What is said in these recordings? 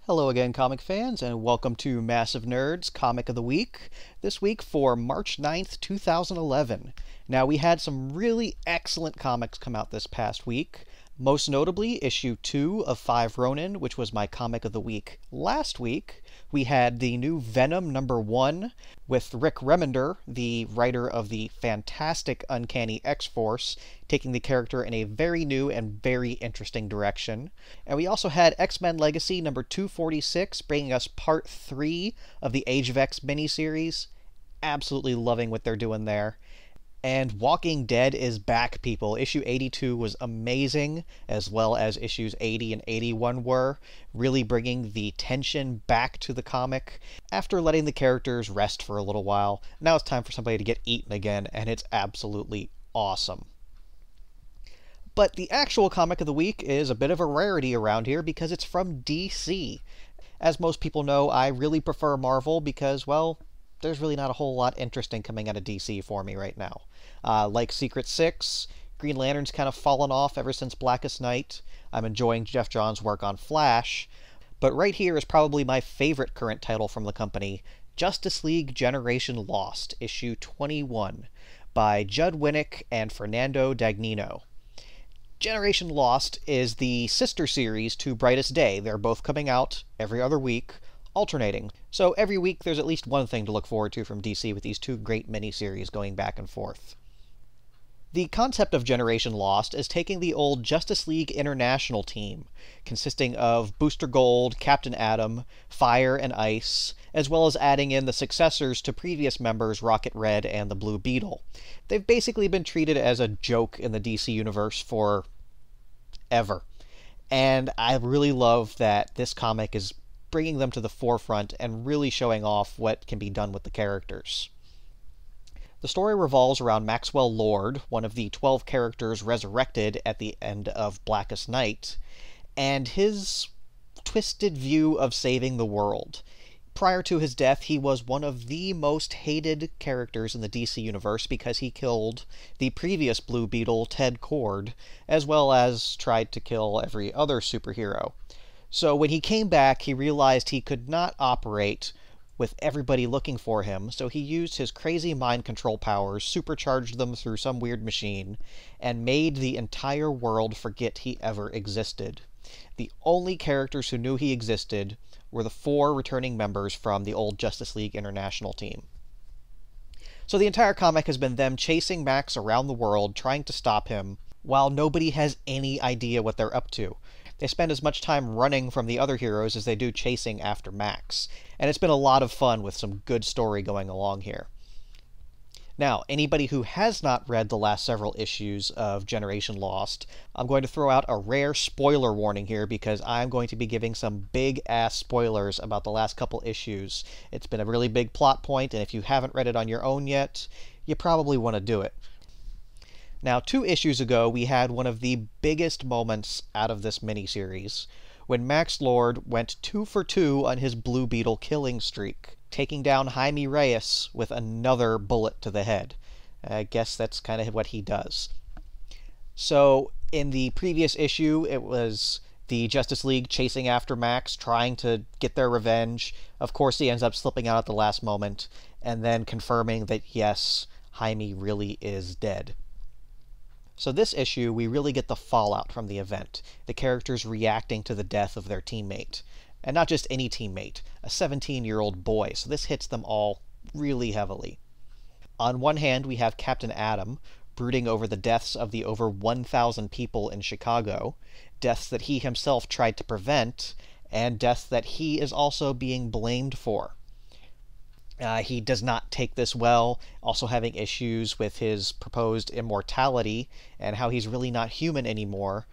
Hello again, comic fans, and welcome to Massive Nerds Comic of the Week. This week for March 9th, 2011. Now, we had some really excellent comics come out this past week. Most notably, issue 2 of 5 Ronin, which was my comic of the week last week. We had the new Venom #1 with Rick Remender, the writer of the fantastic Uncanny X-Force, taking the character in a very new and very interesting direction. And we also had X-Men Legacy #246, bringing us part 3 of the Age of X miniseries. Absolutely loving what they're doing there. And Walking Dead is back, people. Issue 82 was amazing, as well as issues 80 and 81 were, really bringing the tension back to the comic after letting the characters rest for a little while. Now it's time for somebody to get eaten again, and it's absolutely awesome. But the actual comic of the week is a bit of a rarity around here because it's from DC. As most people know, I really prefer Marvel because, well, there's really not a whole lot interesting coming out of DC for me right now. Like Secret Six, Green Lantern's kind of fallen off ever since Blackest Night. I'm enjoying Jeff Johns' work on Flash. But right here is probably my favorite current title from the company, Justice League Generation Lost, issue 21, by Judd Winick and Fernando Dagnino. Generation Lost is the sister series to Brightest Day. They're both coming out every other week, alternating. So every week there's at least one thing to look forward to from DC with these two great miniseries going back and forth. The concept of Generation Lost is taking the old Justice League International team, consisting of Booster Gold, Captain Atom, Fire, and Ice, as well as adding in the successors to previous members Rocket Red and the Blue Beetle. They've basically been treated as a joke in the DC universe for ever. And I really love that this comic is bringing them to the forefront and really showing off what can be done with the characters. The story revolves around Maxwell Lord, one of the 12 characters resurrected at the end of Blackest Night, and his twisted view of saving the world. Prior to his death, he was one of the most hated characters in the DC universe because he killed the previous Blue Beetle, Ted Kord, as well as tried to kill every other superhero. So when he came back, he realized he could not operate with everybody looking for him, so he used his crazy mind control powers, supercharged them through some weird machine, and made the entire world forget he ever existed. The only characters who knew he existed were the 4 returning members from the old Justice League International team. So the entire comic has been them chasing Max around the world, trying to stop him, while nobody has any idea what they're up to. They spend as much time running from the other heroes as they do chasing after Max. And it's been a lot of fun with some good story going along here. Now, anybody who has not read the last several issues of Generation Lost, I'm going to throw out a rare spoiler warning here because I'm going to be giving some big-ass spoilers about the last couple issues. It's been a really big plot point, and if you haven't read it on your own yet, you probably want to do it. Now, 2 issues ago, we had one of the biggest moments out of this miniseries, when Max Lord went 2 for 2 on his Blue Beetle killing streak, taking down Jaime Reyes with another bullet to the head. I guess that's kind of what he does. So, in the previous issue, it was the Justice League chasing after Max, trying to get their revenge. Of course, he ends up slipping out at the last moment, and then confirming that, yes, Jaime really is dead. So this issue, we really get the fallout from the event, the characters reacting to the death of their teammate. And not just any teammate, a 17-year-old boy, so this hits them all really heavily. On one hand, we have Captain Atom, brooding over the deaths of the over 1,000 people in Chicago, deaths that he himself tried to prevent, and deaths that he is also being blamed for. He does not take this well, also having issues with his proposed immortality and how he's really not human anymore.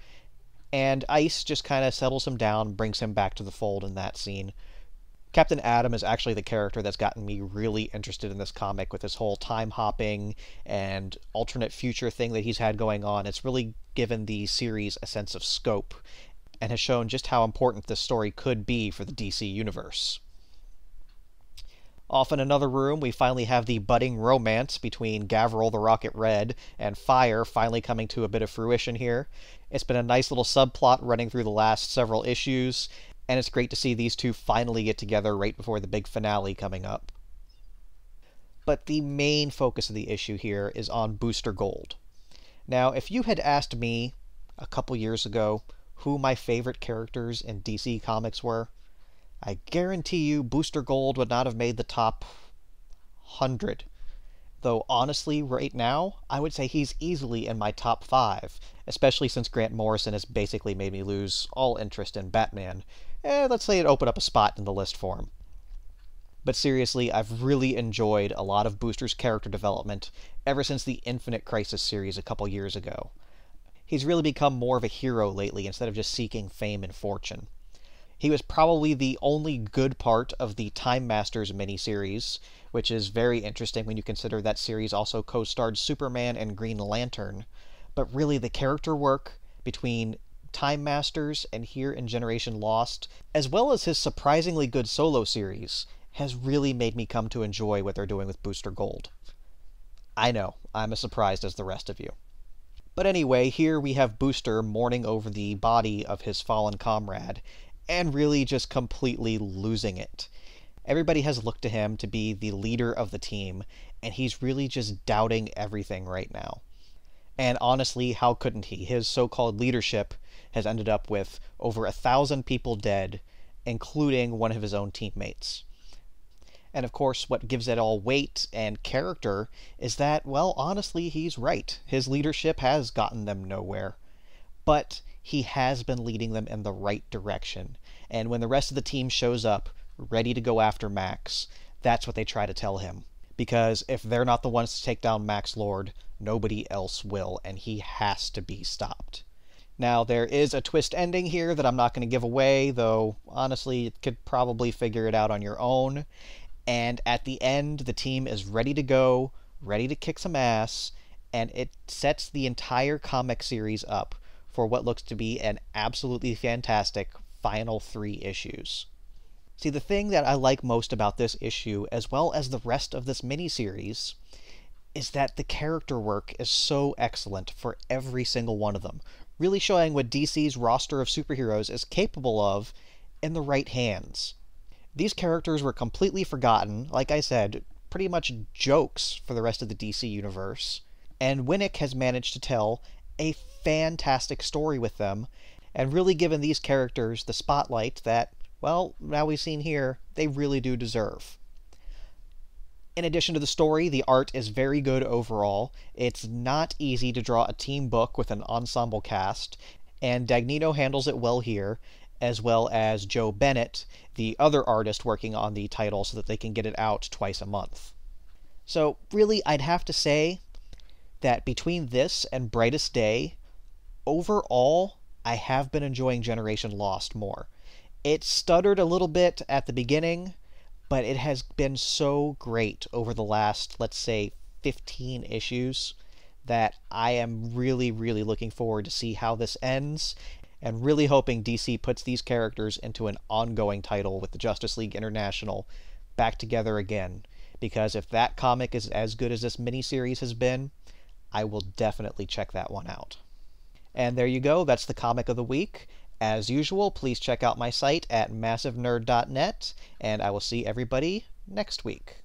And Ice just kind of settles him down, brings him back to the fold in that scene. Captain Atom is actually the character that's gotten me really interested in this comic with this whole time hopping and alternate future thing that he's had going on. It's really given the series a sense of scope and has shown just how important this story could be for the DC universe. Off in another room, we finally have the budding romance between Gavril the Rocket Red and Fire finally coming to a bit of fruition here. It's been a nice little subplot running through the last several issues, And it's great to see these two finally get together right before the big finale coming up. But the main focus of the issue here is on Booster Gold. Now, if you had asked me a couple years ago who my favorite characters in DC Comics were, I guarantee you Booster Gold would not have made the top 100. Though honestly, right now, I would say he's easily in my top 5, especially since Grant Morrison has basically made me lose all interest in Batman. Let's say it opened up a spot in the list for him. But seriously, I've really enjoyed a lot of Booster's character development ever since the Infinite Crisis series a couple years ago. He's really become more of a hero lately instead of just seeking fame and fortune. He was probably the only good part of the Time Masters miniseries, which is very interesting when you consider that series also co-starred Superman and Green Lantern. But really, the character work between Time Masters and here in Generation Lost, as well as his surprisingly good solo series, has really made me come to enjoy what they're doing with Booster Gold. I know, I'm as surprised as the rest of you. But anyway, here we have Booster mourning over the body of his fallen comrade, and really just completely losing it. Everybody has looked to him to be the leader of the team, and he's really just doubting everything right now. And honestly, how couldn't he? His so-called leadership has ended up with over 1,000 people dead, including one of his own teammates. And of course, what gives it all weight and character is that, well, honestly, he's right. His leadership has gotten them nowhere. But he has been leading them in the right direction. And when the rest of the team shows up, ready to go after Max, that's what they try to tell him. Because if they're not the ones to take down Max Lord, nobody else will, and he has to be stopped. Now, there is a twist ending here that I'm not going to give away, though honestly, you could probably figure it out on your own. And at the end, the team is ready to go, ready to kick some ass, and it sets the entire comic series up for what looks to be an absolutely fantastic final 3 issues. See, the thing that I like most about this issue, as well as the rest of this miniseries, is that the character work is so excellent for every single one of them, really showing what DC's roster of superheroes is capable of in the right hands. These characters were completely forgotten, like I said, pretty much jokes for the rest of the DC universe, and Winick has managed to tell a fantastic story with them, and really given these characters the spotlight that, well, now we've seen here, they really do deserve. In addition to the story, the art is very good overall. It's not easy to draw a team book with an ensemble cast, and Dagnino handles it well here, as well as Joe Bennett, the other artist working on the title so that they can get it out twice a month. So really, I'd have to say that between this and Brightest Day, overall, I have been enjoying Generation Lost more. It stuttered a little bit at the beginning, but it has been so great over the last, let's say, 15 issues, that I am really, really looking forward to see how this ends, and really hoping DC puts these characters into an ongoing title with the Justice League International back together again. Because if that comic is as good as this miniseries has been, I will definitely check that one out. And there you go, that's the comic of the week. As usual, please check out my site at massivenerd.net, and I will see everybody next week.